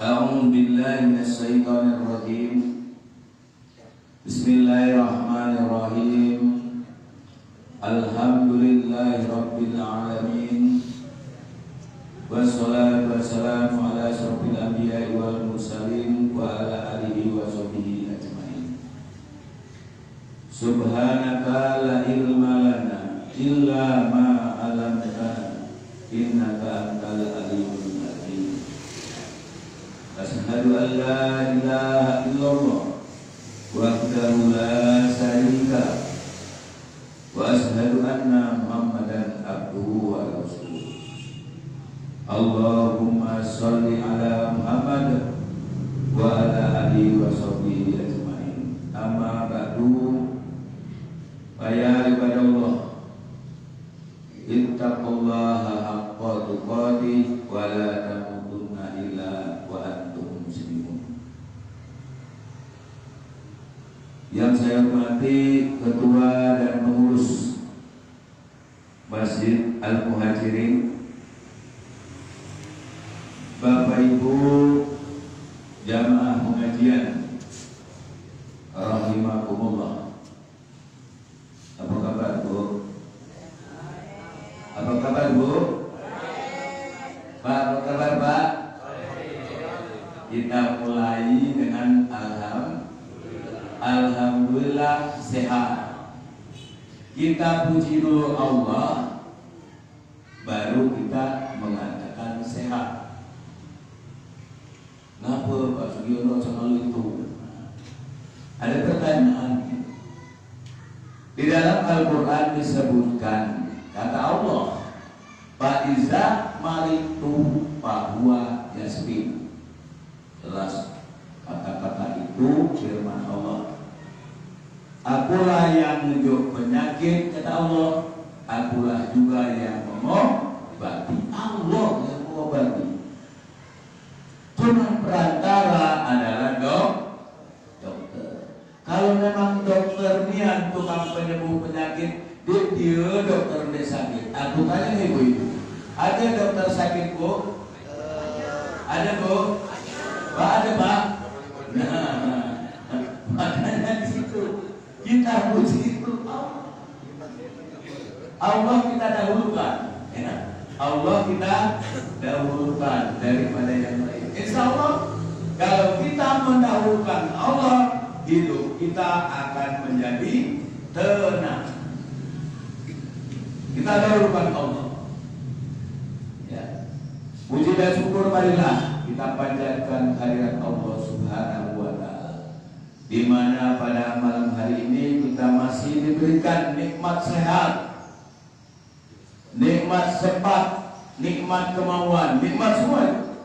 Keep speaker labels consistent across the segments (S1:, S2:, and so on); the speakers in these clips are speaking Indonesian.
S1: A'udzu billahi minasyaitonir rajim. Bismillahirrahmanirrahim. Alhamdulillahi rabbil alamin. Wassalatu wassalamu ala asyrofil anbiya'i wal mursalin wa ala alihi wa sahbihi ajmain. Subhanaka la ilma lana illa ma 'allamtana innaka antal alimul hakim. Asyhadu an la ilaha illallah wahdahu la syarika wa asyhadu anna Muhammadan abduhu wa rasuluh. Allahumma sholli ala Muhammad wa ala alihi wa sahbihi ajmain. Amma ba'du, ya ibadallah, ittaqullaha haqqa tuqatih wa la tamutunna illa wa antum muslimun. Yang saya hormati Ketua dan Pengurus Masjid Al-Muhajirin, Bapak Ibu jamaah pengajian rahimakumullah. Apa kabar Bu? Apa kabar Bu? Pak, apa kabar Pak? Kita mulai dengan Alhamdulillah sehat. Kita puji dulu Allah, baru kita mengatakan sehat. Kenapa Pak Sugiono soal itu? Ada pertanyaan. Di dalam Al-Quran disebutkan, kata Allah, Fa'iza maritu fahuwa yasbin. Jelas kata-kata itu firman Allah. Akulah yang menunjuk penyakit, kata Allah. Akulah juga yang mengobati. Allah yang mengobati. Cuma perantara adalah dokter. Kalau memang dokter nian tukang penyembuh penyakit, dia dokter dia sakit. Aku tanya ibu itu, ada dokter sakit Bu? Ada Bu? Pak ada Pak? Nah, makanya di situ kita puji itu Allah kita dahulukan, ya. Allah kita dahulukan daripada yang lain. Insya Allah kalau kita mendahulukan Allah, hidup kita akan menjadi tenang. Kita dahulukan Allah, ya. Puji dan syukur marilah kita panjatkan kehadirat Allah Subhanahu wa Ta'ala, di mana pada malam hari ini kita masih diberikan nikmat sehat, nikmat sempat, nikmat kemauan, nikmat semua.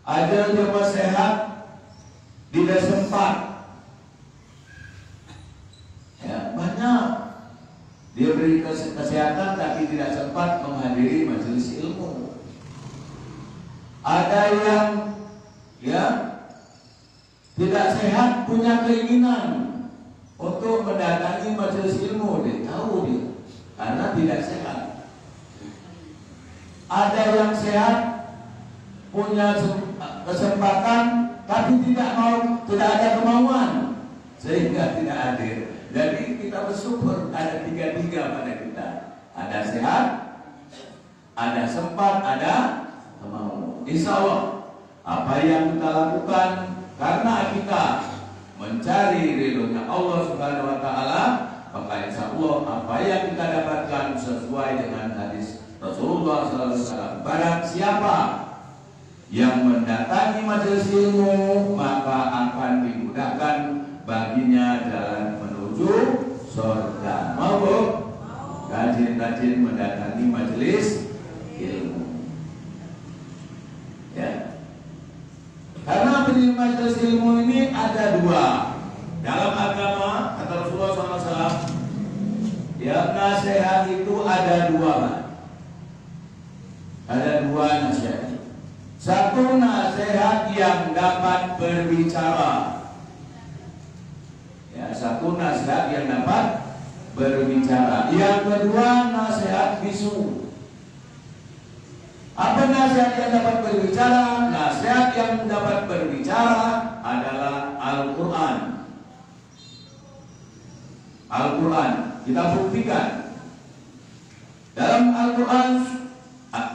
S1: Ada jemaah sehat tidak sempat, ya, banyak dia beri kesehatan tapi tidak sempat menghadiri majelis ilmu. Ada yang ya tidak sehat punya keinginan untuk mendatangi majelis ilmu, dia tahu dia karena tidak sehat. Ada yang sehat punya kesempatan tapi tidak mau, tidak ada kemauan sehingga tidak hadir. Jadi kita bersyukur ada tiga-tiga pada kita. Ada sehat, ada sempat, ada kemauan. Insya Allah apa yang kita lakukan karena kita mencari ridhonya Allah Subhanahu wa Ta'ala, maka insya Allah apa yang kita dapatkan sesuai dengan hadis Rasulullah SAW. Barang siapa yang mendatangi majelis ilmu, maka akan dimudahkan baginya jalan menuju surga. Mau Bu? Rajin-rajin mendatangi majelis ilmu, ya. Karena di majelis ilmu ini ada dua dalam agama, kata Rasulullah SAW. Ya, nasihat itu ada dua, Pak. Ada dua nasihat. Satu nasihat yang dapat berbicara, ya, satu nasihat yang dapat berbicara. Yang kedua nasihat bisu. Apa nasihat yang dapat berbicara? Nasihat yang dapat berbicara adalah Al-Quran. Al-Quran kita buktikan dalam Al-Quran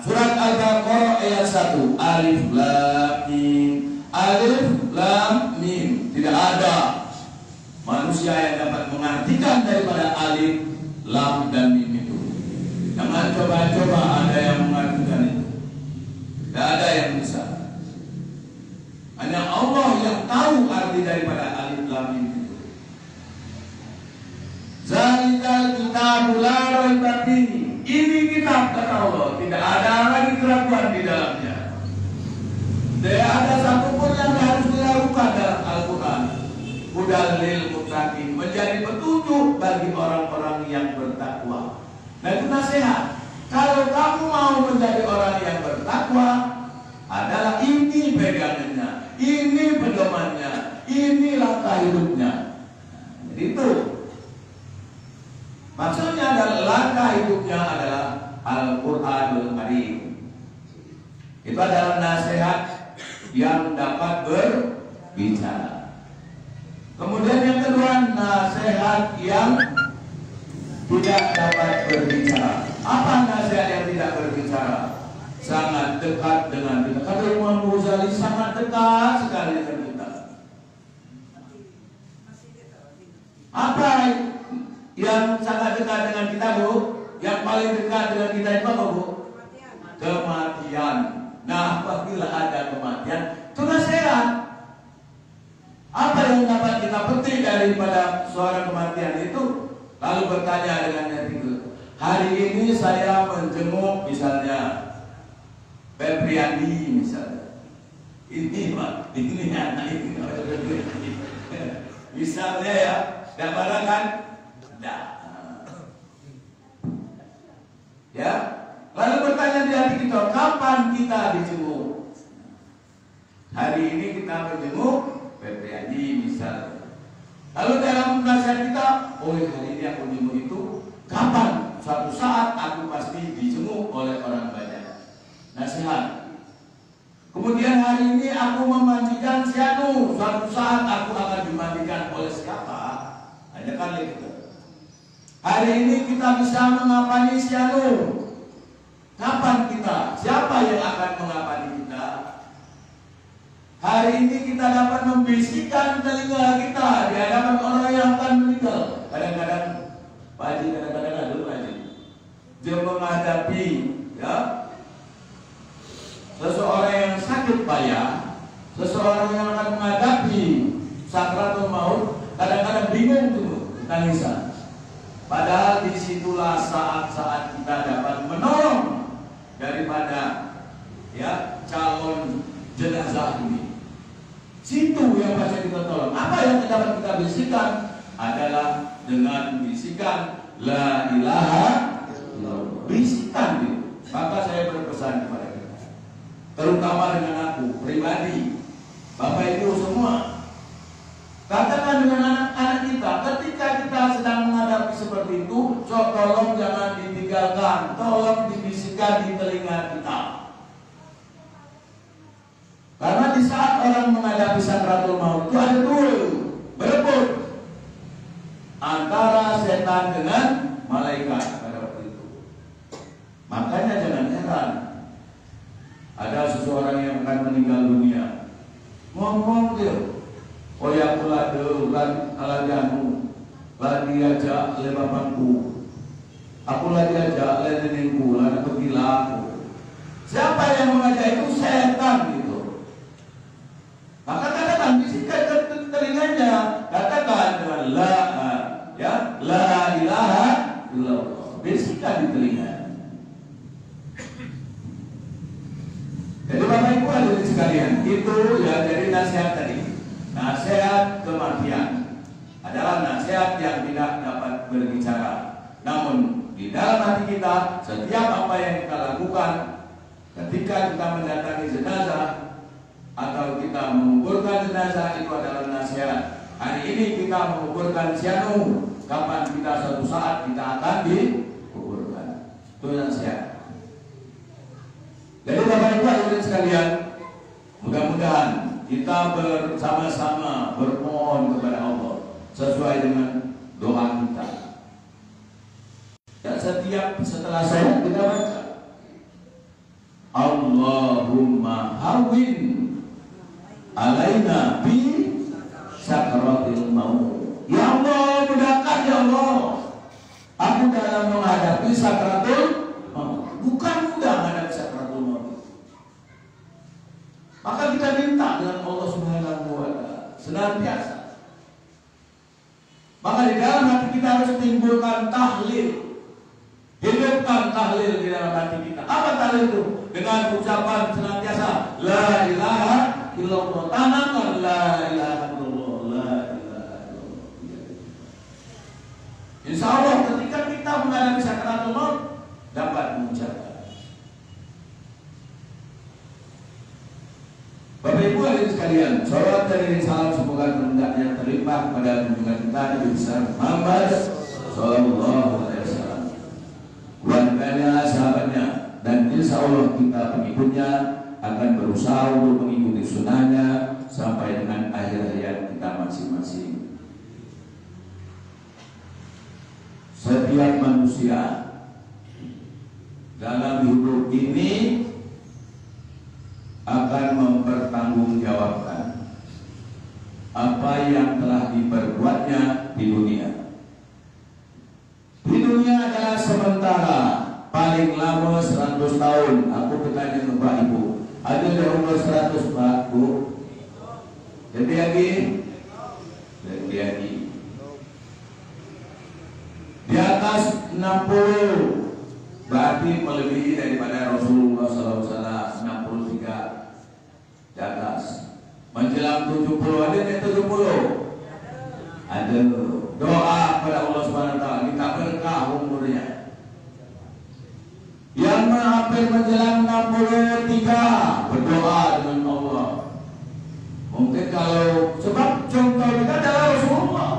S1: surat Al-Baqarah ayat 1, Alif Lam Mim. Alif Lam Mim. Tidak ada manusia yang dapat mengartikan daripada alif, lam, dan mim itu. Jangan coba-coba ada yang mengartikan itu. Tidak ada yang bisa. Hanya Allah yang tahu arti daripada alif, lam, mim itu. Zalikal kitabu la raiba fihi. Ini kitab kata Allah, tidak ada lagi keraguan di dalamnya. Tidak ada satupun yang harus diragukan dalam Al-Quran. Hudal lil muttaqin, menjadi petunjuk bagi orang-orang yang bertakwa. Nah itu nasihat. Kalau kamu mau menjadi orang yang bertakwa, adalah ini pegangannya, ini pedomannya, ini langkah hidupnya. Jadi itu maksudnya adalah langkah hidupnya adalah Al-Quranul Karim. Itu adalah nasihat yang dapat berbicara. Kemudian yang kedua, nasihat yang tidak dapat berbicara. Apa nasihat yang tidak berbicara? Sangat dekat dengan kita. Kata Imam Ghazali, sangat dekat sekali dengan kita. Apa yang sangat dekat dengan kita, Bu? Yang paling dekat dengan kita itu apa, Bu? Kematian. Nah, apabila ada kematian, itu nasihat. Apa yang dapat kita petik daripada suara kematian itu? Lalu bertanya dengan netizen, hari ini saya menjenguk misalnya Febriandi misalnya. Ini Pak, ini anak ini. Misalnya ya, tidak marah kan? Tidak. Ya, lalu bertanya di hati kita, kapan kita dijenguk? Hari ini kita menjenguk Febriandi misalnya. Lalu dalam nasihat kita, oh hari ini aku jenguk itu kapan? Suatu saat aku pasti dijenguk oleh orang banyak. Nasihat. Kemudian hari ini aku memandikan si Anu, suatu saat aku akan dimandikan oleh siapa? Hanya kali itu. Hari ini kita bisa mengapani si Anu. Kapan kita? Siapa yang akan mengapani kita? Hari ini kita dapat membisikkan telinga kita di hadapan orang yang akan meninggal. Kadang-kadang, Pak Haji, kadang-kadang ada Pak Haji. Dia menghadapi, ya, seseorang yang sakit payah, seseorang yang akan menghadapi sakratul maut, kadang-kadang bingung tuh, tangisan. Padahal disitulah saat-saat kita dapat menolong daripada ya calon jenazah ini. Situ yang bisa kita tolong. Apa yang dapat kita bisikan adalah dengan bisikan la ilaha illallah. Bisikan itu. Maka saya berpesan kepada kita, terutama dengan aku pribadi, Bapak Ibu semua, katakan dengan anak-anak kita, ketika kita sedang menghadapi seperti itu, tolong jangan ditinggalkan, tolong dibisikkan di telinga kita. Karena di saat orang menghadapi sakratul maut itu ada duel, berebut antara setan dengan malaikat pada waktu itu. Makanya jangan heran ada seseorang yang akan meninggal dunia, ngomong dia, oh ya pula ulan ala jamu, lagi aja le bapakku, aku lagi aja le nenengku, lagi pergilah. Siapa yang mengajak itu? Setan gitu. Maka katakan bisikan ke telinganya, katakan dengan la, ya, la ilaha illallah. Bisikan di telinga. Jadi Bapak Ibu hadirin sekalian, itu ya dari nasihat tadi. Nasihat kematian adalah nasihat yang tidak dapat berbicara. Namun di dalam hati kita, setiap apa yang kita lakukan, ketika kita mendatangi jenazah atau kita menguburkan jenazah, itu adalah nasihat. Hari ini kita menguburkan si Anu, kapan kita suatu saat kita akan dikuburkan. Itu nasihat. Jadi sekalian, mudah-mudahan kita bersama-sama bermohon kepada Allah sesuai dengan doa kita. Dan setelah sholat kita baca, Allahumma hawwin alaina bi sakratil maut. Ya Allah, mudahkan ya Allah aku dalam menghadapi sakratul maut. Bukan mudah menghadapi sakratul maut. Maka kita minta dengan Allah Subhanahu wa Ta'ala senantiasa. Maka di dalam hati kita harus timbulkan tahlil. Hidupkan tahlil di dalam hati kita. Apa tahlil itu? Dengan ucapan senantiasa la ilaha illallah. Tanamkan la ilaha illallah, la ilaha illallah. Insya Allah ketika kita menghadapi sakaratul maut dapat mengucapkan. Bapak Ibu hadirin sekalian, salawat dan salam semoga hendaknya terlimpah kepada junjungan kita Nabi besar Muhammad sallallahu alaihi wasallam, keluarganya, sahabatnya, dan insya Allah kita pengikutnya akan berusaha untuk mengikuti sunnahnya sampai dengan akhir hayat kita masing-masing. Setiap manusia dalam hidup ini akan mempertanggungjawabkan apa yang telah diperbuatnya di dunia. Di dunia adalah sementara, paling lama 100 tahun. Aku bertanya ke Pak Ibu, ada yang umur 100 Pak Bu? Lebih lagi? Lebih lagi. Di atas 60 berarti melebihi daripada Rasulullah SAW. 63 di atas. Menjelang 70, ada yang 70? Ada. Doa kepada Allah Subhanahu wa Ta'ala, minta berkah umurnya. Yang hampir menjelang 63 berdoa dengan Allah. Mungkin kalau sebab contoh kita adalah Rasulullah,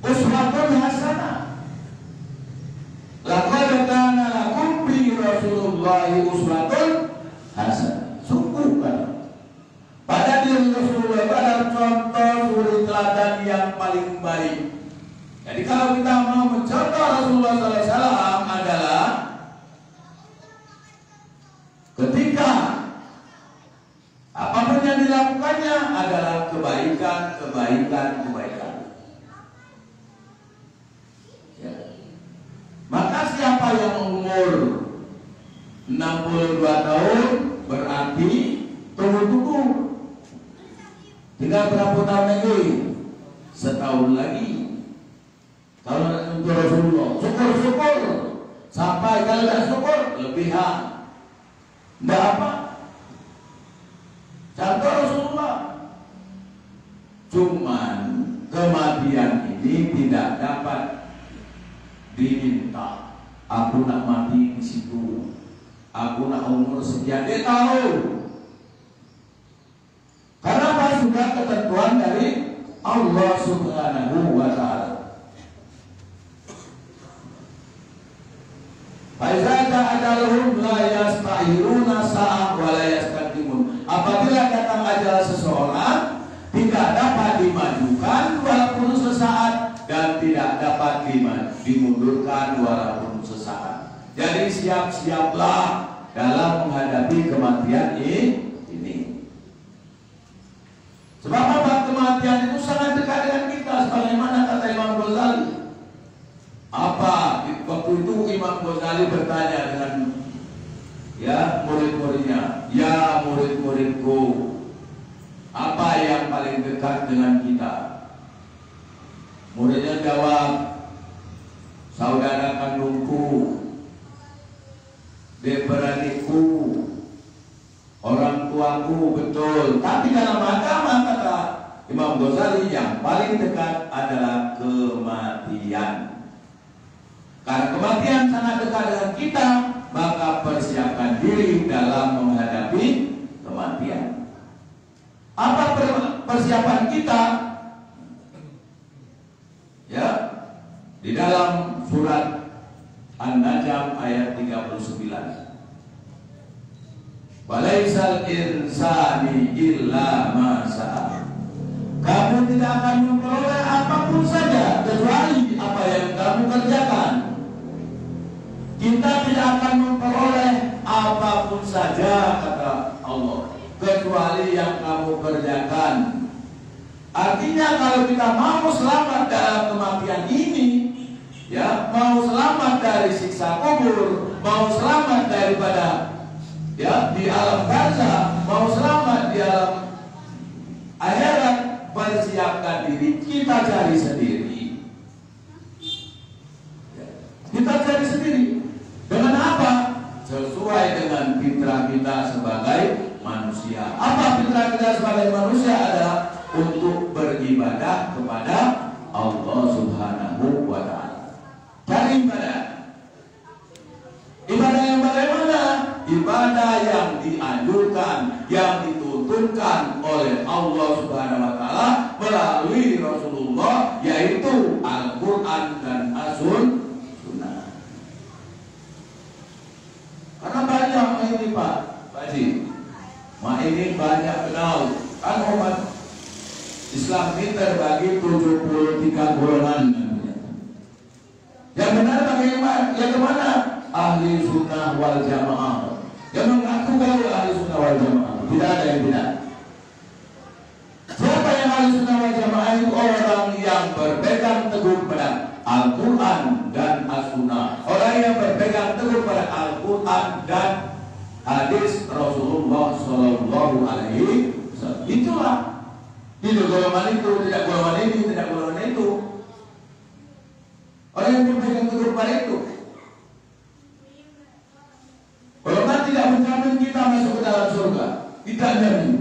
S1: uswatun hasanah. Laqad kana lakum fi Rasulillahi uswatun hasanah. Sungguh kan pada diri Rasulullah adalah contoh suri teladan yang paling baik. Jadi kalau kita mau mencontoh Rasulullah SAW adalah ketika apapun yang dilakukannya adalah kebaikan. Ya. Maka siapa yang umur 62 tahun berarti tunggu. Tinggal berapa tahun lagi? Setahun lagi. Kalau untuk Rasulullah, syukur. Sampai kalau tidak syukur, lebihan. Tidak apa. Contoh Rasulullah. Cuman kematian ini tidak dapat diminta. Aku nak mati di situ. Aku nak umur sekian. Dia tahu. Karena apa? Sudah ketentuan dari Allah Subhanahu wa Ta'ala. Faizata ajaluhum la yastahiruna sa'ah wa la yastaqdimun. Apabila datang ajal seseorang, tidak dapat dimajukan walaupun sesaat, dan tidak dapat dimundurkan walaupun sesaat. Jadi siap-siaplah dalam menghadapi kematian ini. Sebab apa? Kematian itu sangat dekat dengan kita, sebagaimana kata Imam Ghazali. Apa? Waktu itu Imam Ghazali bertanya dengan murid-muridnya, ya murid-muridku, apa yang paling dekat dengan kita? Muridnya jawab, saudara kandungku, beradikku, orang tuaku. Betul. Tapi dalam agama kata Imam Ghazali yang paling dekat adalah kematian. Karena kematian sangat dekat dengan kita, maka persiapkan diri dalam menghadapi kematian. Apa persiapan kita? Ya, di dalam surat An-Najm ayat 39. Walaisal insani illa ma sa'a. Kamu tidak akan memperoleh apapun saja kecuali apa yang kamu kerjakan. Kita tidak akan memperoleh apapun saja, kata Allah, kecuali yang kamu kerjakan. Artinya kalau kita mau selamat dalam kematian ini, ya, mau selamat dari siksa kubur, mau selamat daripada ya di alam barzah, mau selamat di alam akhirat, persiapkan diri, kita cari sendiri. Kita cari sendiri. Dengan apa? Sesuai dengan fitrah kita sebagai manusia. Apa fitrah kita sebagai manusia? Adalah untuk beribadah kepada Allah Subhanahu wa ta'ala. Cari ibadah. Ibadah yang bagaimana? Ibadah yang dianjurkan, yang dituntunkan oleh Allah Subhanahu wa ta'ala melalui Rasulullah, yaitu Al-Quran dan As-Sunnah. Karena banyak ini Pak Haji, ini banyak kenal. Kan umat Islam ini terbagi 73 golongan. Yang benar bagaimana? Yang kemana? Ahli sunnah wal jamaah. Yang mengaku kalau ahli sunnah wal jamaah. Tidak ada yang tidak. Siapa yang ahli sunnah wal jamaah? Itu orang yang berpegang teguh pada Al-Quran dan As-Sunnah. Orang yang berpegang teguh pada Al-Quran dan hadis Rasulullah Sallallahu Alaihi Wasallam. Itulah. Tidak golongan itu, tidak golongan ini, tidak golongan itu. Orang yang berpegang teguh pada itu. Golongan tidak menjamin kita masuk ke dalam surga. Tidak jamin.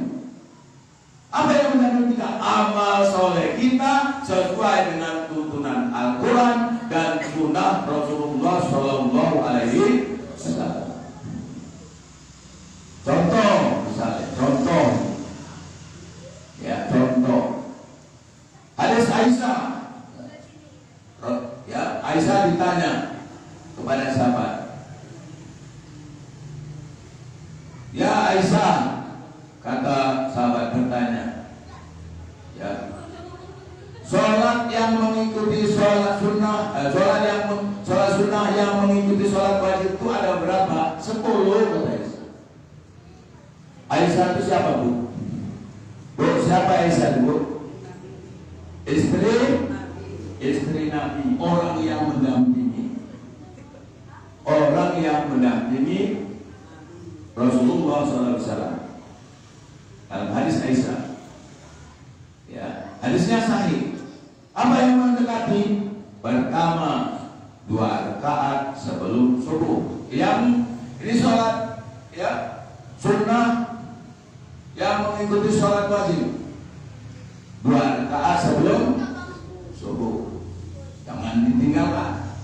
S1: Apa yang menjamin kita? Amal soleh kita sesuai dengan tuntunan Al-Quran dan sunnah Rasulullah Sallallahu Alaihi Wasallam. Contoh, misalnya, contoh. Ya, contoh. Hadis Aisyah. Ya, Aisyah ditanya kepada sahabat. Ya Aisyah, kata sahabat bertanya, ya, sholat yang mengikuti sholat sunnah, sholat sunnah yang mengikuti sholat wajib itu ada berapa? 10, kata Aisyah. Aisyah itu siapa Bu? Bu, siapa Aisyah Bu? Istri Nabi, orang yang mendampingi Rasulullah SAW dalam hadis Aisyah. Ya, hadisnya sahih. Apa yang mendekati? Pertama 2 rakaat sebelum subuh. Yang ini sholat ya sunnah yang mengikuti sholat wajib. 2 rakaat sebelum subuh. Jangan ditinggalkan.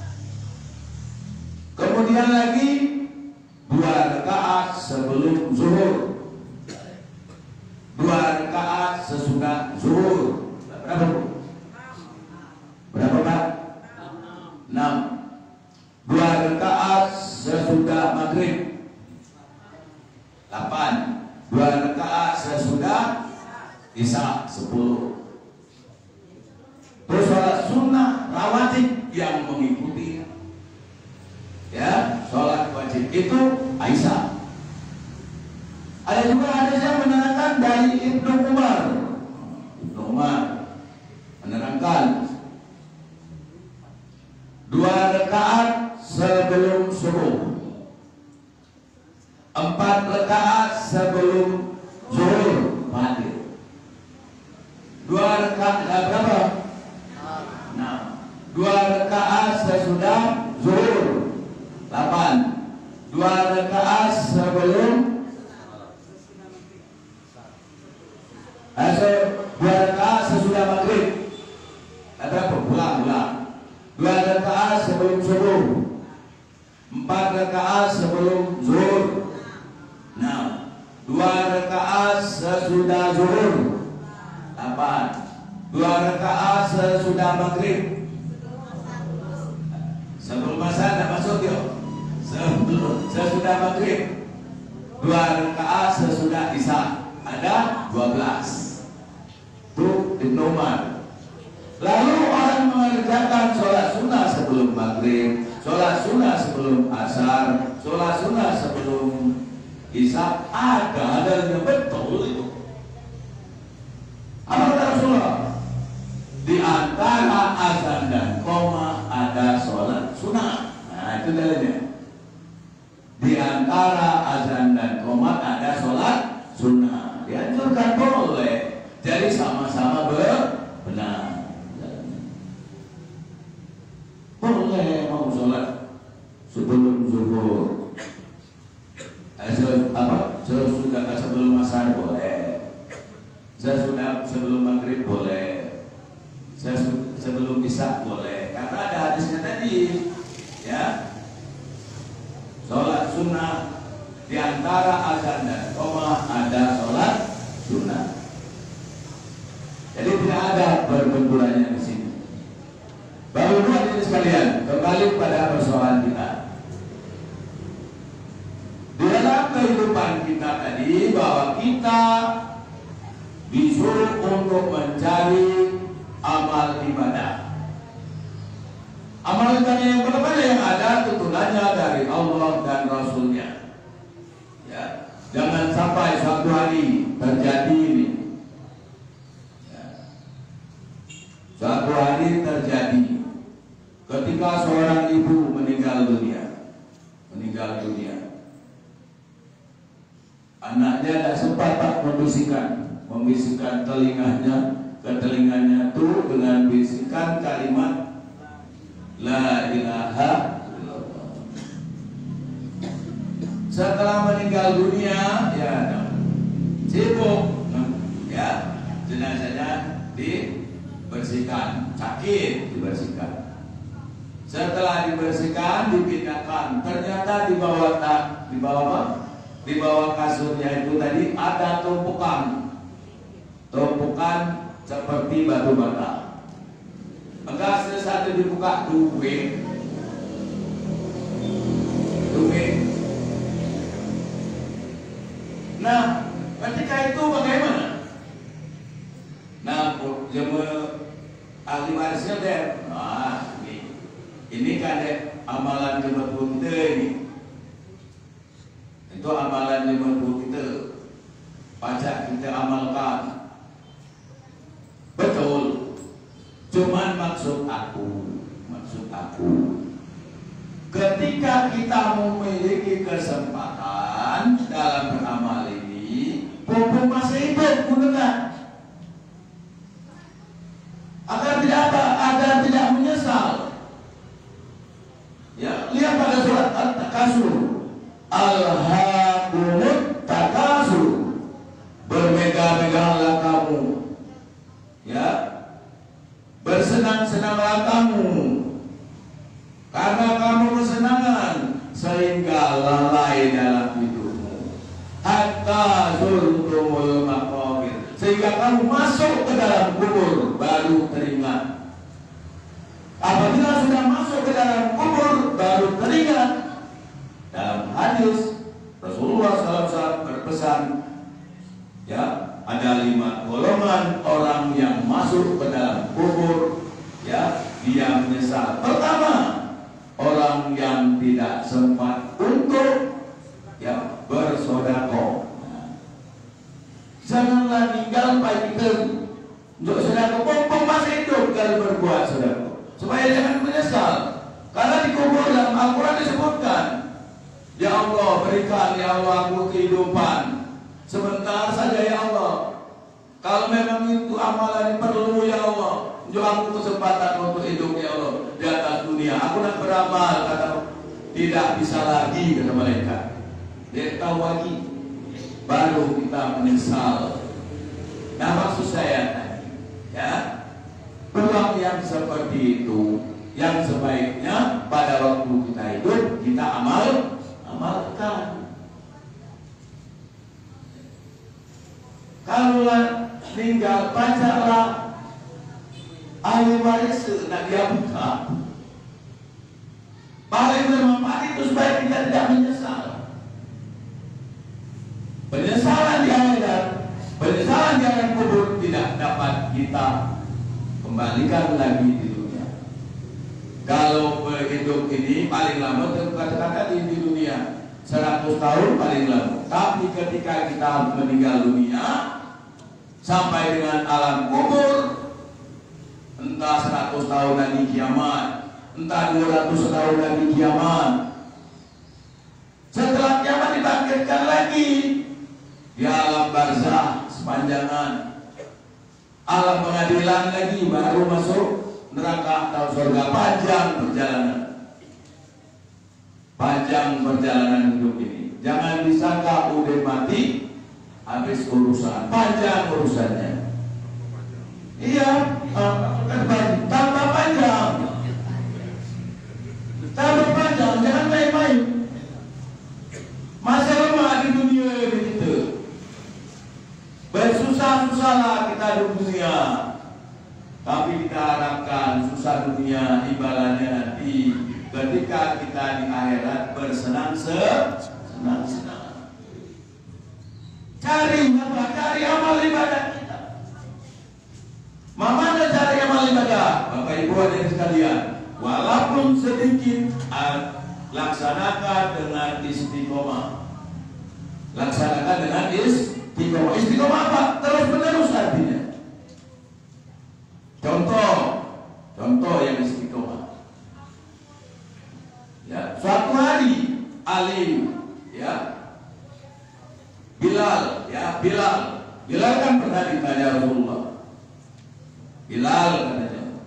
S1: Kemudian lagi 2 rakaat sebelum zuhur, 2 rakaat sesudah zuhur. Berapa Bu? Berapa Pak? 6. 2 rakaat sesudah maghrib. 8. 2 rakaat sesudah isya. 10. Terus sholat sunnah rawatib yang mengikuti ya sholat wajib itu Aisyah. Ada juga hadis yang menerangkan dari Ibnu Umar. Ibnu Umar menerangkan 2 rakaat sebelum subuh, 4 rakaat sebelum zuhur maghrib. 2 rakaat berapa? 6. 2 rakaat sesudah zuhur. 8. 2 rakaat sebelum 2 rakaat sesudah maghrib. Berapa? Ulang. 2 rakaat sebelum subuh. 4 rakaat sebelum zuhur. 6. 2 rakaat sesudah zuhur. 8. 2 rakaat sesudah maghrib. Sebelum masa tidak masuk yuk. Sesudah maghrib. 2 rakaat sesudah isya, ada 12. Itu Ibnu Umar. Lalu orang mengerjakan sholat sunnah sebelum maghrib, sholat sunnah sebelum asar, sholat sunnah sebelum isya, ada yang betul itu. Apa kata Rasulullah? Di antara azan dan qomah ada sholat sunnah. Nah, itu dalilnya. Di antara azan dan qomat ada sholat sunnah. Dianjurkan boleh. Jadi sama-sama benar. Boleh mau sholat sebelum zuhur, sesudah sebelum asar boleh, sesudah sebelum maghrib boleh, sebelum isya boleh. Karena ada hadisnya tadi, ya. Sholat sunnah di antara azan dan qomah ada sholat sunnah. Jadi tidak ada berbenturannya di sini. Baru dua ini sekalian, kembali pada persoalan kita. Di dalam kehidupan kita tadi bahwa kita disuruh untuk mencari amal ibadah. Amal ibadah yang berbeda yang ada tuntunannya dari Allah dan Rasulnya. Ya, jangan sampai suatu hari terjadi ini. Ya. Suatu hari terjadi ketika seorang ibu meninggal dunia. Anaknya tidak sempat membisikkan telinganya itu dengan bisikan kalimat La ilaha illallah. Setelah meninggal dunia, ya sibuk, ya jenazahnya dibersihkan, sakit dibersihkan. Setelah dibersihkan, dipindahkan. Ternyata di bawah kasurnya itu tadi ada tumpukan seperti batu bata. Maka sesuatu dibuka duit. Nah, ketika itu bagaimana? Nah, ahli warisnya deh. Nah, ini kan deh amalan jemaat kita ini. Itu amalan jemaat kita. Pajak kita amalkan. Betul. Cuman maksud aku ketika kita memiliki kesempatan dalam beramal ini, mumpung masih hidup gunakan agar tidak menyesal. Ya, lihat pada surat At-Takasur, Alhaakumut Takasur, bermegah-megahlah kamu, ya, bersenang-senanglah kamu karena kamu bersenangan sehingga lalai dalam hidupmu, hatta zurtumul maqabir, sehingga kamu masuk ke dalam kubur baru teringat. Apabila sudah masuk ke dalam kubur baru teringat. Dalam hadis Rasulullah SAW berpesan, ya, ada 5 golongan orang yang masuk ke dalam kubur, ya, dia menyesal. Pertama, orang yang tidak sempat untuk, ya, bersedekah. Janganlah tinggal pagi untuk sedekah, mumpung masih hidup kalau berbuat sedekah, supaya jangan menyesal. Karena di kubur dalam Al-Quran disebutkan, ya Allah, berikan ya Allah aku kehidupan sebentar saja ya Allah. Kalau memang itu amalan perlu ya Allah, unjuk aku kesempatan untuk hidup ya Allah di atas dunia. Aku nak beramal, kata tidak bisa lagi, kata mereka. Dia tahu lagi, baru kita menyesal. Nah, maksud saya tadi, ya, peluang yang seperti itu, yang sebaiknya pada waktu kita hidup kita amalkan. Kalau meninggal, bacalah ahli waris nak dia buka. Paling bermanfaat itu supaya kita tidak menyesal. Penyesalan di akhirat, penyesalan di alam kubur tidak dapat kita kembalikan lagi di dunia. Kalau hidup ini paling lama, kata-kata di dunia 100 tahun paling lama. Tapi ketika kita meninggal dunia sampai dengan alam kubur, entah 100 tahun lagi kiamat, entah 200 tahun lagi kiamat. Setelah kiamat dibangkitkan lagi di alam barzah sepanjangan, alam pengadilan lagi, baru masuk neraka atau surga. Panjang perjalanan hidup ini. Jangan disangka udah mati habis urusan, panjang urusannya. Iya, tambah panjang, jangan main-main. Masa lemah di dunia begitu. Bersusah-susahlah kita di dunia, tapi kita harapkan susah dunia imbalannya nanti ketika kita di akhirat bersenang-senang. Cari apa? Cari amal ibadah kita. Mana cari amal ibadah? Bapak Ibu hadirin sekalian, walaupun sedikit, laksanakan dengan istiqomah. Laksanakan dengan istiqomah. Istiqomah apa? Terus menerus artinya. Contoh yang istiqomah. Ya, suatu hari Ali, ya, Bilal kan pernah ditanya Rasulullah. Bilal katanya,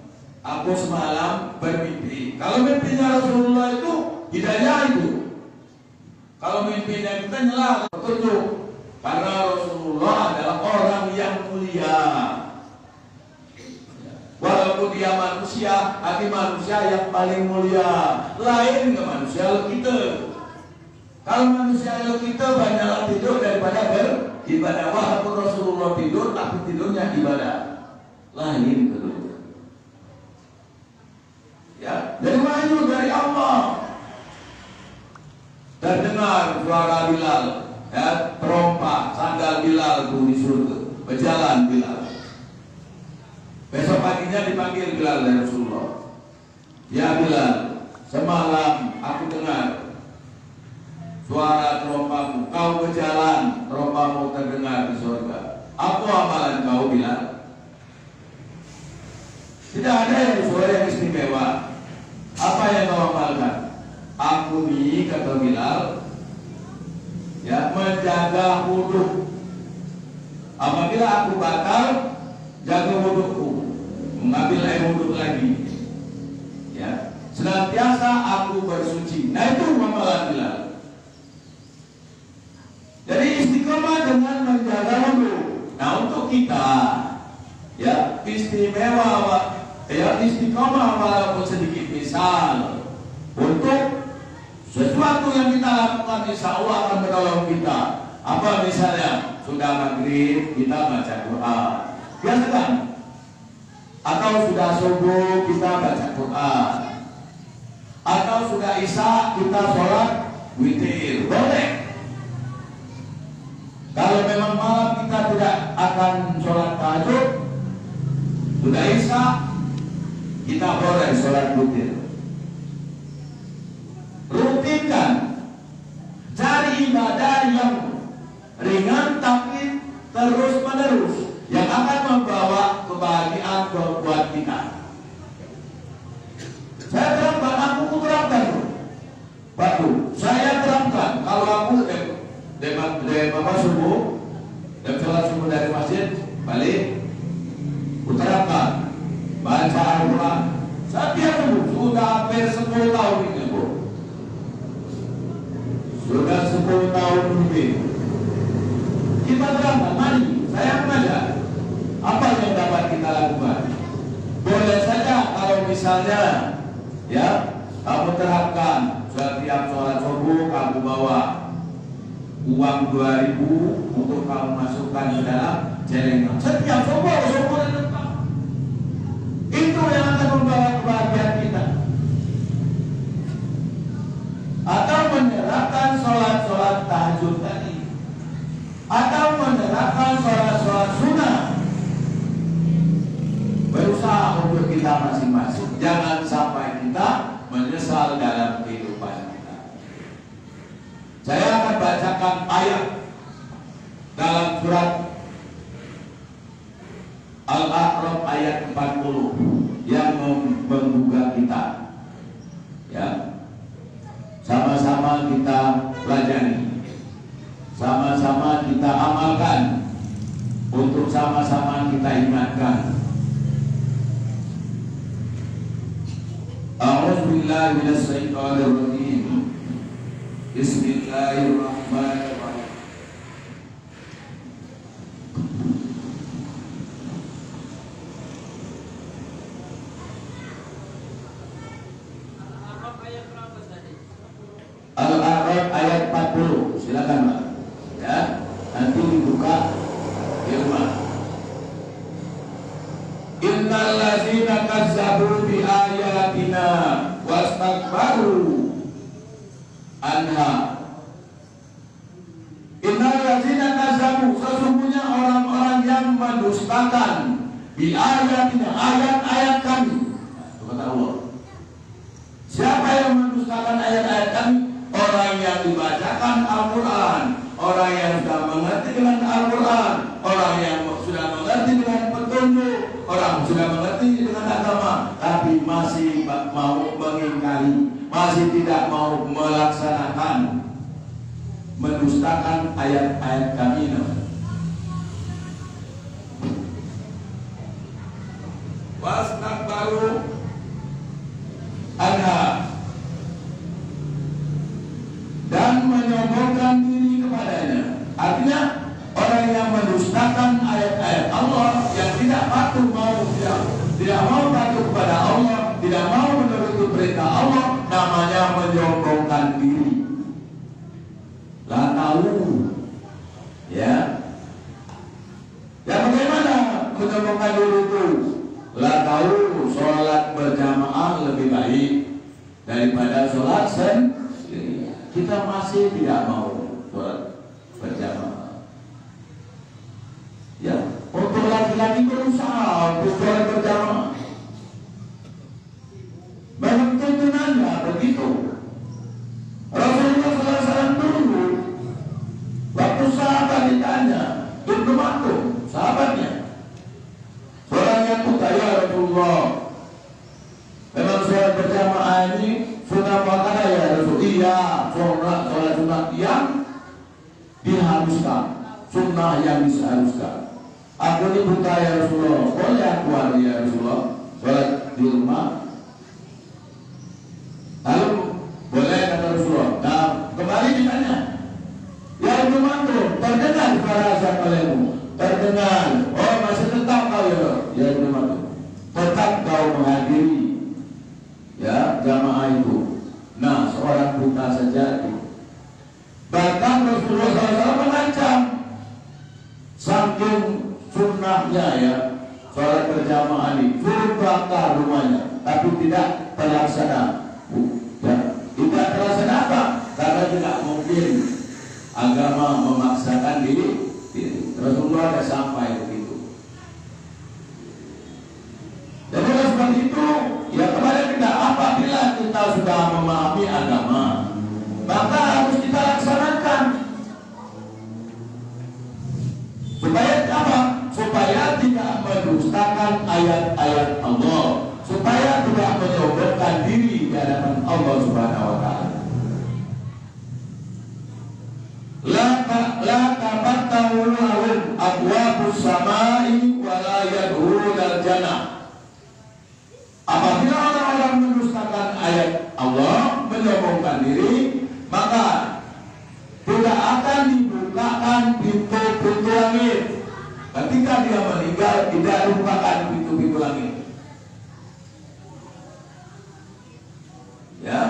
S1: aku semalam bermimpi. Kalau mimpinya Rasulullah itu hidayah itu. Kalau mimpinya kita nyala petunjuk. Karena Rasulullah adalah orang yang mulia. Walaupun dia manusia, tapi manusia yang paling mulia. Lain ke manusia kita. Kalau manusia kita banyaklah tidur daripada beribadah. Walaupun Rasulullah tidur, tapi tidurnya ibadah. Lain kedua. Ya, jadi wahyu dari Allah. Terdengar suara Bilal, ya, terompak sandal Bilal di surga, berjalan Bilal. Besok paginya dipanggil Bilal dari Rasulullah. Ya Bilal, semalam aku dengar suara terompamu, kau berjalan, terompamu terdengar di surga. Apa amalan kau Bilal? Tidak ada yang suara yang istimewa. Apa yang kau amalkan? Aku ini, kata Bilal, ya, menjaga wudhu. Apabila aku batal, jaga wudhuku, mengambil air wudhu lagi. Ya, senantiasa aku bersuci. Nah itu amalan Bilal. Jadi istiqomah dengan menjaga wudhu. Nah untuk kita, ya, istimewa, ya, istiqomah walaupun sedikit, misal untuk sesuatu yang kita lakukan, insya Allah akan menolong kita. Apa misalnya? Sudah maghrib kita baca Quran, biasakan. Atau sudah subuh kita baca Quran. Atau sudah isya kita sholat witir, boleh. Kalau memang malam kita tidak akan sholat tahajud, sudah isya kita boleh sholat witir. Rutinkan, cari ibadah yang ringan tapi terus menerus, yang akan membawa kebahagiaan buat kita. Saya terapkan, aku terapkan, Batu. Saya terapkan. Kalau aku Bapak subuh dan sholat subuh dari masjid balik, terapkan baca Al-Quran setiap subuh. Sudah hampir 10 tahun ini, Bu. Sudah 10 tahun lebih. Kita terapkan, mari, saya mengajak. Apa yang dapat kita lakukan? Boleh saja kalau misalnya, ya, kamu terapkan setiap sholat subuh kamu bawa uang 2.000 untuk kamu masukkan ke dalam celengan. Setiap subuh lengkap. Itu yang akan membawa kebahagiaan kita. Atau menyerahkan sholat tahajud tadi. Jangan sampai kita menyesal dalam kehidupan kita. Saya akan bacakan ayat dalam surat Al-A'raf ayat 40 yang menggugah kita. Ya. Sama-sama kita pelajari. Sama-sama kita amalkan. Untuk sama-sama kita ingatkan. A'udzubillahi minasyaitonir rajim. Bismillahirrahmanirrahim. Al-A'raf ayat 40. Silakan, Pak. Ya, nanti dibuka di rumah. Innal ladzina kazzabu bi ayatina wastakbaru anha. Innal ladzina kazzabu, sesungguhnya orang-orang yang mendustakan bi ayatina, ayat-ayat kami. Kata Allah. Siapa yang mendustakan ayat-ayat kami? Orang yang dibacakan Al-Quran, orang yang sudah mengerti dengan Al-Quran, orang yang sudah mengerti dengan petunjuk, orang sudah mengerti dengan agama, tapi masih mau mengingkari, masih tidak mau melaksanakan, mendustakan ayat-ayat kami. Wastakbaru anha, dan menyombongkan diri kepadanya. Artinya orang yang mendustakan ayat-ayat Allah, yang tidak patuh tidak mau patuh kepada Allah, tidak mau menuruti perintah Allah, namanya menyombongkan diri. Lah tahu, ya. Ya bagaimana menyombongkan diri itu? Lah tahu sholat berjamaah lebih baik daripada sholat sendiri. Kita masih tidak mau sholat berjamaah. Ya, untuk laki-laki berusaha untuk sholat berjamaah. Memang tuntunannya begitu. Rasulullah SAW dulu, waktu sahabat ditanya, Ibnu Maktum, sahabatnya, seorang yang putra, ya Rasulullah, memang sholat berjamaah ini sunnah muakkadah ya Rasul? Iya, sholat sunat yang diharuskan, sunnah yang diharuskan. Aku ini buta ya Rasulullah, boleh aku ya Rasulullah sholat di rumah? Lalu boleh kata Rasulullah. Nah kembali ditanya, ya Ibnu Maktum, terdengar suara azan olehmu? Terdengar. Oh masih tetap kau ya Ibnu Maktum, tetap kau menghadiri ya jamaah itu. Nah seorang buta sejati, bahkan Rasulullah SAW mengancam, saking sunnahnya ya sholat berjamaah ini, suruh bakar rumahnya, tapi tidak terlaksana. Ya, tidak terlaksana apa? Karena tidak mungkin agama memaksakan diri. Rasulullah ada sampai begitu. Jadi sebab itu ya kepada kita, apabila kita sudah memahami agama, maka harus kita laksanakan. Supaya apa? Supaya tidak mendustakan ayat-ayat Allah, supaya tidak menyombongkan diri di hadapan Allah Subhanahu wa taala. La tabatta'u lahum abwabus samai wa la yadkhulul jannah. Apabila orang-orang mendustakan ayat Allah, menyombongkan diri, maka tidak akan dibukakan pintu-pintu langit. Ketika dia meninggal, tidak dibukakan pintu-pintu langit. Ya.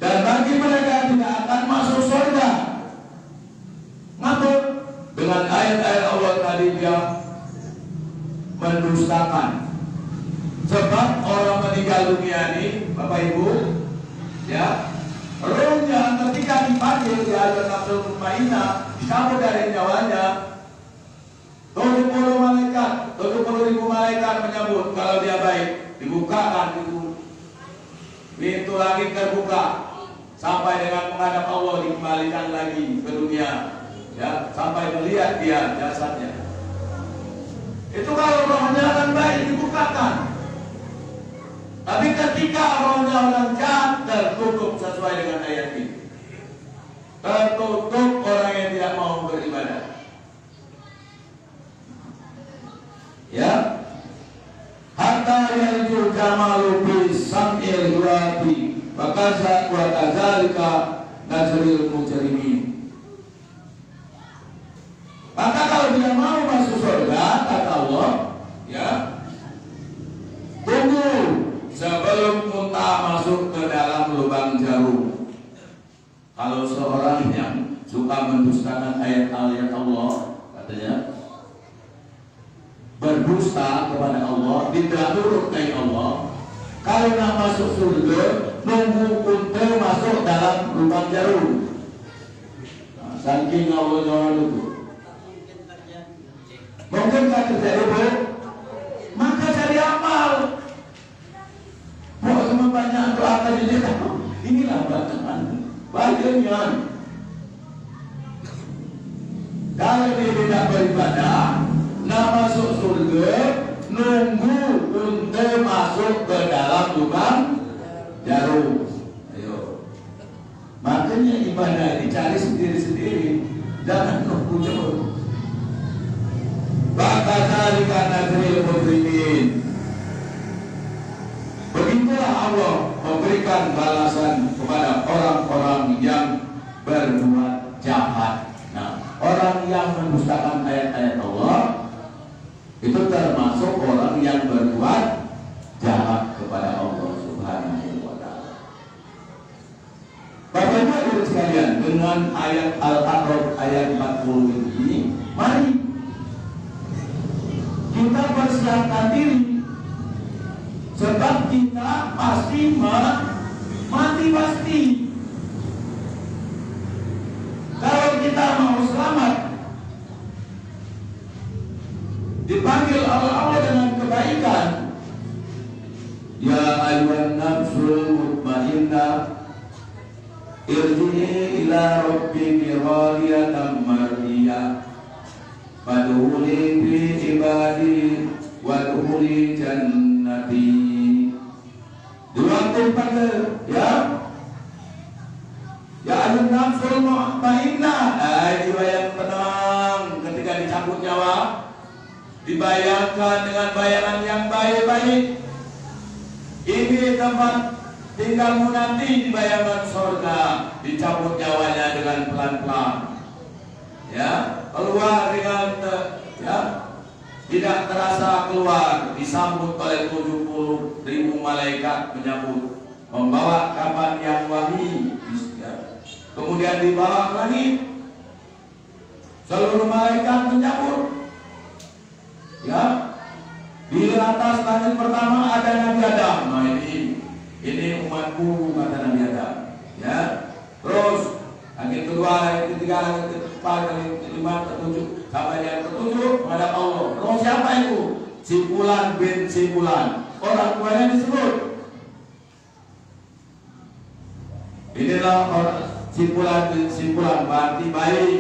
S1: Dan bagi mereka tidak akan masuk surga. Ngatur dengan ayat-ayat Allah tadi dia mendustakan. Sebab orang meninggal dunia ini, Bapak Ibu, ya, rohnya ketika dipanggil di alam nafsul mutmainnah, dicabut dari nyawanya, 70 malaikat, 70.000 malaikat menyambut kalau dia baik. dibukakan pintu langit terbuka sampai dengan menghadap Allah, dikembalikan lagi ke dunia, ya, sampai melihat dia jasadnya. Itu kalau rohnya orang baik dibukakan. Tapi ketika rohnya orang jahat, tertutup sesuai dengan ayat ini. Tertutup orang yang tidak mau beribadah. Ya, hatta yarjul jamalu bi sam'il huwati wa kadzalika najril mujrimin. Maka kalau dia mau masuk surga, kata Allah, ya, tunggu sebelum unta masuk ke dalam lubang jarum. Kalau seorang yang suka mendustakan ayat-ayat Allah, katanya berdusta kepada Allah, tidak nurut kayak Allah, kalau nak masuk surga, nunggu unta masuk dalam lubang jarum. Nah, saking Allah itu. Mungkinkah terjadi, Bu? Maka cari amal. Mau cuma banyak doa tadi, inilah bagian. Kalau dia tidak beribadah, nak masuk surga, nunggu unta masuk ke dalam lubang jarum. Ayo. Makanya ibadah dicari sendiri-sendiri, jangan nunggu jauh. Bakadzalika najril mujrimin. Begitulah Allah memberikan balasan kepada orang-orang yang berbuat jahat. Nah, orang yang mendustakan ayat-ayat Allah itu termasuk orang yang berbuat jahat kepada Allah Subhanahu wa ta'ala. Bapak Ibu sekalian, dengan ayat Al-A'raf ayat 40 ini, mari kita persiapkan diri, sebab kita pasti mati pasti. Kalau kita mau selamat, dipanggil Allah dengan kebaikan, ya ayyuhan nafsul mutmainnah irji'i ila rabbiki radiyatan mardiyah fadkhuli fi ibadi wadkhuli jannati. Diwaktu panggil, ya ayyuhan nafsul mutmainnah, jiwa yang tenang ketika dicabut nyawa, dibayangkan dengan bayangan yang baik-baik. Ini tempat tinggalmu nanti, dibayangkan surga, dicabut nyawanya dengan pelan-pelan, ya, keluar dengan tidak terasa keluar, disambut oleh 70.000 malaikat menyambut, membawa kapan yang wangi, ya. Kemudian dibawa ke langit, seluruh malaikat menyambut. Ya, di atas langit pertama ada Nabi Adam. Nah, ini umatku, kata Nabi Adam. Ya, terus langit kedua, langit ketiga, langit keempat, langit kelima, ketujuh, sampai yang ketujuh menghadap Allah. Terus siapa itu? Simpulan bin Simpulan. Orang tuanya disebut. Inilah orang Simpulan bin Simpulan, berarti baik,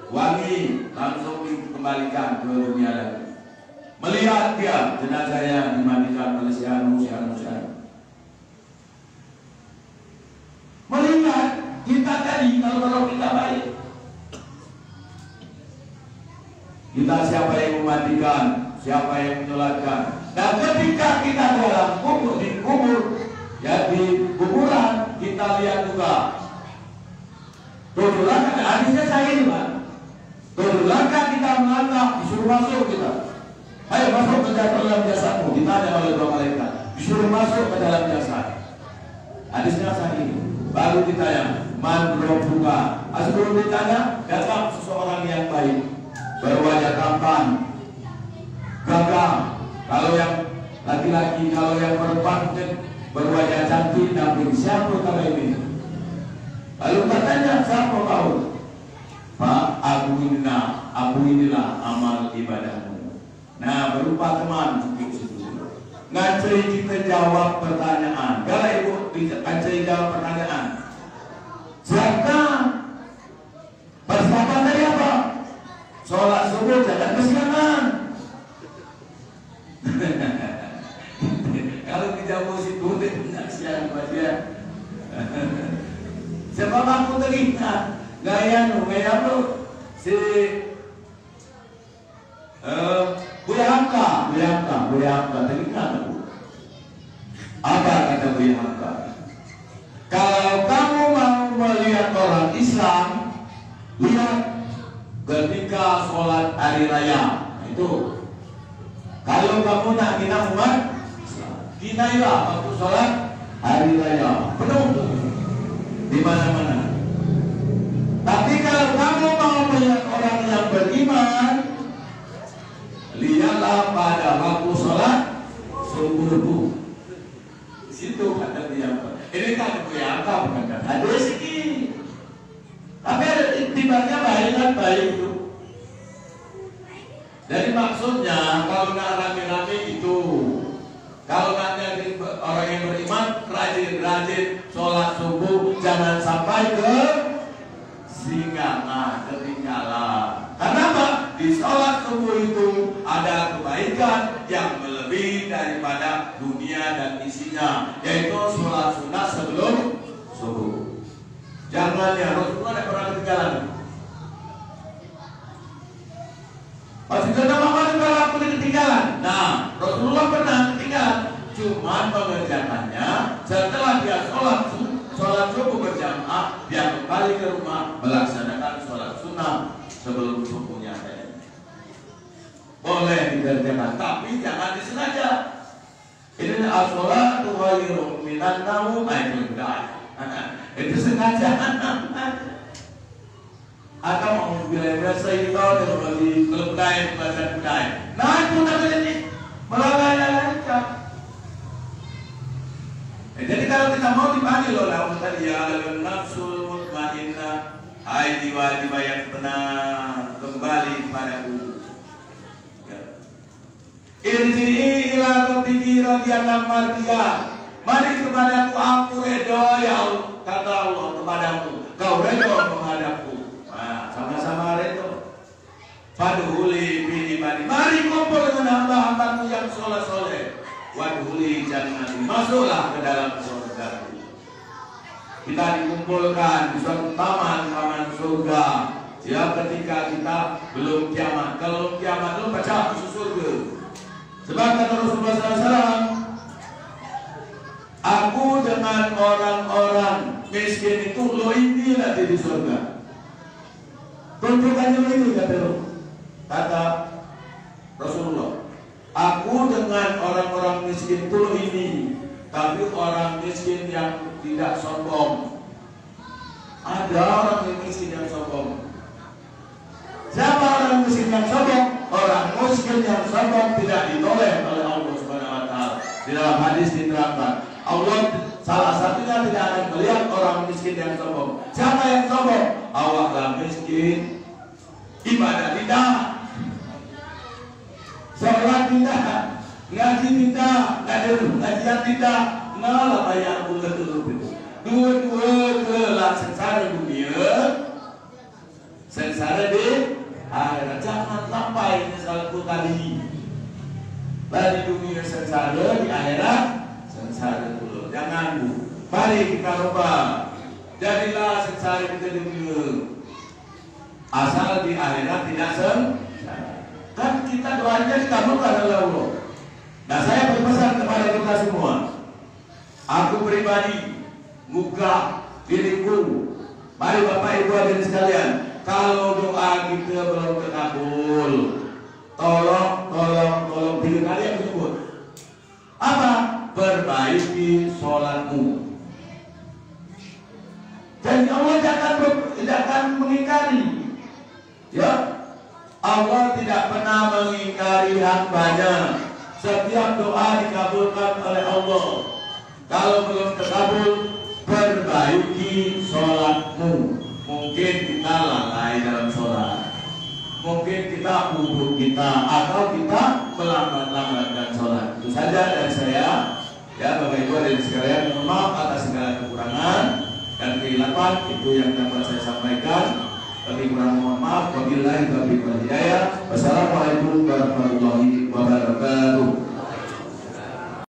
S1: wangi, langsung dikembalikan ke dunia lagi. Melihat dia jenazahnya dimandikan oleh si anu. Melihat kita tadi, kalau kita baik, kita siapa yang memandikan, siapa yang menyolatkan. Dan ketika kita dalam kubur, ya di kuburan, kita lihat juga. Tujuh langkah, hadisnya saya ini, Pak. Tujuh langkah kita melangkah, disuruh masuk kita. Ayo masuk ke dalam jasadmu, ditanya oleh dua malaikat, disuruh masuk ke dalam jasad. Hadisnya sahih. Baru ditanya, man rabbuka. Sebelum ditanya, datang seseorang yang baik, berwajah tampan, gagah. Kalau yang laki-laki, kalau yang perempuan berwajah cantik, namping. Siapa kalau ini? Lalu katanya, siapa kau? Pak, aku inilah amal ibadahmu. Nah, berupa teman di situ. ngajari kita jawab pertanyaan. Kalau ibu ngajari jawab pertanyaan, zakat persiapan dari apa? Sholat subuh jangan kesiangan. Kalau dijawab situ tidak siang saja. Sebab aku teringat gaya lu si Buya Hamka teringat aku. Apa kata Buya Hamka? Kalau kamu mau melihat orang Islam, lihat ketika sholat hari raya. Nah, itu. Kalau kamu nak hina umat, hinailah waktu sholat hari raya. Penuh di mana-mana. Tapi kalau kamu mau melihat orang yang beriman, lihatlah pada waktu sholat subuh. Di situ kata dia. Ini kan apa bukan kata hadis ini. Tapi ada intibatnya baik itu. Jadi maksudnya kalau nak rame-rame itu, kalau nak jadi orang yang beriman, rajin-rajin sholat subuh, jangan sampai ketinggalan. Karena apa? Di sholat subuh itu ada kebaikan yang melebihi daripada dunia dan isinya, yaitu sholat sunnah sebelum subuh. Jangan ya, Rasulullah tidak pernah ketinggalan. Maksudnya nama kalau aku ketinggalan. Nah, Rasulullah pernah ketinggalan, cuman mengerjakannya setelah dia sholat subuh berjamaah, dia kembali ke rumah melaksanakan sholat sunnah sebelum subuhnya. Boleh dikerjakan, tapi jangan disengaja. Ini as-sholatu khairun minan naum, itu sengaja. Atau mau bilang saya tahu dari budaya bahasa budaya. Nah itu namanya ini melalaikan. Jadi kalau kita mau dipanggil oleh tadi ya nafsul mutmainnah, hai jiwa-jiwa yang tenang kembali kepadaku. Irji'i ila rabbiki radiyallahu mardiyah. Mari kepadaku aku redha ya Allah, kata Allah kepadamu. Kau redha menghadapku. Nah, sama-sama redha. Fadhuli bi ibadi. Mari kumpul dengan hamba-hambaku yang soleh-soleh. Wadhuli jannati. Masuklah ke dalam surgaku. Kita dikumpulkan di suatu taman surga. Ya, ketika kita belum kiamat. Kalau kiamat belum baca masuk surga. Sebab kata Rasulullah SAW, aku dengan orang-orang miskin itu lo ini nanti di surga. Tunjukkannya ini kata Rasulullah. Aku dengan orang-orang miskin itu lo ini, tapi orang miskin yang tidak sombong. Ada orang yang miskin yang sombong. Siapa orang miskin yang sombong? Orang miskin yang sombong tidak ditoleh oleh Allah Subhanahu wa Ta'ala. Di dalam hadis diterangkan, Allah salah satunya tidak akan melihat orang miskin yang sombong. Siapa yang sombong? Awaklah miskin, ibadah tidak, sholat tidak, ngaji tidak, ngajian tidak, ngalah bayar bulan itu. Dua-dua sengsara dunia, sengsara di akhirat. Jangan sampai nyesal kali. Dari dunia sengsara, di akhirat sengsara dulu. Jangan bu. Mari kita rubah. Jadilah sengsara kita di dunia. Asal di akhirat tidak sengsara. Kan kita doanya dikabulkan oleh Allah. Nah saya berpesan kepada kita semua. Aku pribadi buka diriku. Mari Bapak Ibu hadirin sekalian, kalau doa kita belum terkabul, tolong diri kalian tersebut. Apa? Perbaiki sholatmu. Jadi Allah jangan mengingkari. Ya, Allah tidak pernah mengingkari hambanya. Setiap doa dikabulkan oleh Allah. Kalau belum terkabul, perbaiki sholatmu. Mungkin kita lalai dalam sholat, mungkin kita buruk kita, atau kita melambat-lambatkan sholat. Itu saja dari saya. Ya, Bapak Ibu hadirin sekalian, mohon maaf atas segala kekurangan dan kehilapan, itu yang dapat saya sampaikan. Lebih kurang mohon maaf. Wabillahi taufiq wal hidayah. Wassalamualaikum warahmatullahi wabarakatuh.